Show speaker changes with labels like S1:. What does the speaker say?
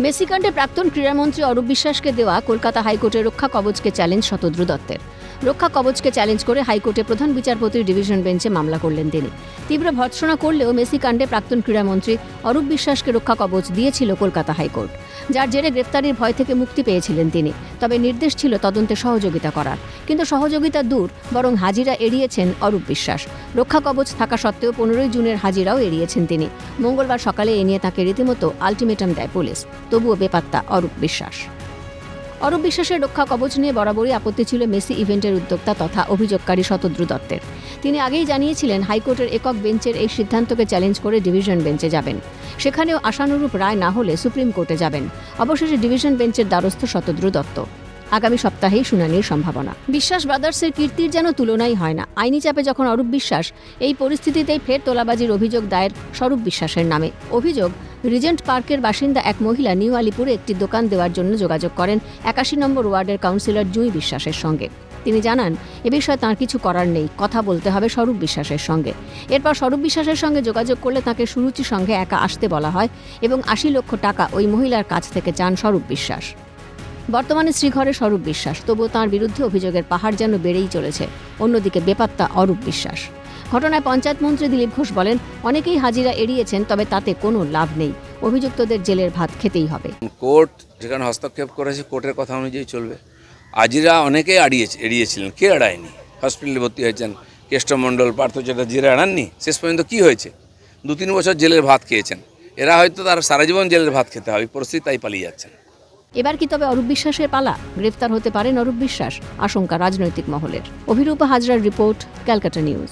S1: মেসিকাণ্ডে প্রাক্তন ক্রীড়ামন্ত্রী অরূপ বিশ্বাসকে দেওয়া কলকাতা হাইকোর্টের রক্ষা কবচকে চ্যালেঞ্জ শতদ্রু দত্তের। রক্ষা কবচকে চ্যালেঞ্জ করে হাইকোর্টে প্রধান বিচারপতির ডিভিশন বেঞ্চে মামলা করলেন তিনি। তীব্র ভর্ৎসনা করলেও মেসিকাণ্ডে প্রাক্তন ক্রীড়ামন্ত্রী অরূপ বিশ্বাসকে রক্ষা কবচ দিয়েছিল কলকাতা হাইকোর্ট, যার জেরে গ্রেপ্তারির ভয় থেকে মুক্তি পেয়েছিলেন তিনি। তবে নির্দেশ ছিল তদন্তে সহযোগিতা করার, কিন্তু সহযোগিতা দূর, বরং হাজিরা এড়িয়েছেন অরূপ বিশ্বাস। রক্ষা কবচ থাকা সত্ত্বেও 15 জুনের হাজিরাও এড়িয়েছেন তিনি। মঙ্গলবার সকালে এ নিয়ে তাঁকে রীতিমতো আলটিমেটাম দেয় পুলিশ। তবুও বেপাত্তা অরূপ বিশ্বাস। অরূপ বিশ্বাসের রক্ষা কবচ নিয়ে বরাবরই আপত্তি ছিল মেসি ইভেন্টের উদ্যোক্তা তথা অভিযোগকারী শতদ্রু দত্তের। তিনি আগেই জানিয়েছিলেন হাইকোর্টের একক বেঞ্চের এই সিদ্ধান্তকে চ্যালেঞ্জ করে ডিভিশন বেঞ্চে যাবেন। সেখানেও আশানুরূপ রায় না হলে সুপ্রিম কোর্টে যাবেন। অবশেষে ডিভিশন বেঞ্চের দ্বারস্থ শতদ্রু দত্ত। আগামী সপ্তাহেই শুনানির সম্ভাবনা। বিশ্বাস ব্রাদার্সের কীর্তির যেন তুলনাই হয় না। আইনি চাপে যখন অরূপ বিশ্বাস, এই পরিস্থিতিতেই ফের তোলাবাজির অভিযোগ দায়ের স্বরূপ বিশ্বাসের নামে। অভিযোগ, রিজেন্ট পার্কের বাসিন্দা এক মহিলা নিউ আলিপুরে একটি দোকান দেওয়ার জন্য যোগাযোগ করেন 81 নম্বর ওয়ার্ডের কাউন্সিলর জুঁই বিশ্বাসের সঙ্গে। তিনি জানান এ বিষয়ে তাঁর কিছু করার নেই, কথা বলতে হবে স্বরূপ বিশ্বাসের সঙ্গে। এরপর স্বরূপ বিশ্বাসের সঙ্গে যোগাযোগ করলে তাঁকে সুরুচি সঙ্গে একা আসতে বলা হয় এবং 80 লক্ষ টাকা ওই মহিলার কাছ থেকে চান স্বরূপ বিশ্বাস। বর্তমানে শ্রীঘরে স্বরূপ বিশ্বাস, তবুও তাঁর বিরুদ্ধে অভিযোগের পাহাড় যেন বেড়েই চলেছে। অন্যদিকে বেপাত্তা অরূপ বিশ্বাস। ঘটনায় পঞ্চায়েত মন্ত্রী দিলীপ ঘোষ বলেন, অনেকেই হাজিরা এড়িয়েছেন, তবে তাতে কোনো লাভ নেই। অভিযুক্তদের জেলের ভাত খেতেই হবে।
S2: কোর্ট যেখানে হস্তক্ষেপ করেছে কোর্টের কথা অনুযায়ী চলবে। হাজিরা অনেকেই এড়িয়েছিলেন, কে এড়ায়নি? হসপিটালে ভর্তি হয়েছেন কেষ্টমণ্ডল, পার্থ চ্যাটার্জিরা এড়াননি। শেষ পর্যন্ত কি হয়েছে? 2-3 বছর জেলের ভাত খেয়েছেন। এরা হয়তো তার সারা জীবন জেলের ভাত খেতে হবে, পরিস্থিতি তাই পালিয়ে যাচ্ছেন।
S1: এবার কি তবে অরূপ বিশ্বাসের পালা? গ্রেফতার হতে পারেন অরূপ বিশ্বাস, আশঙ্কা রাজনৈতিক মহলের। অভিরূপা হাজরার রিপোর্ট, ক্যালকাটা নিউজ।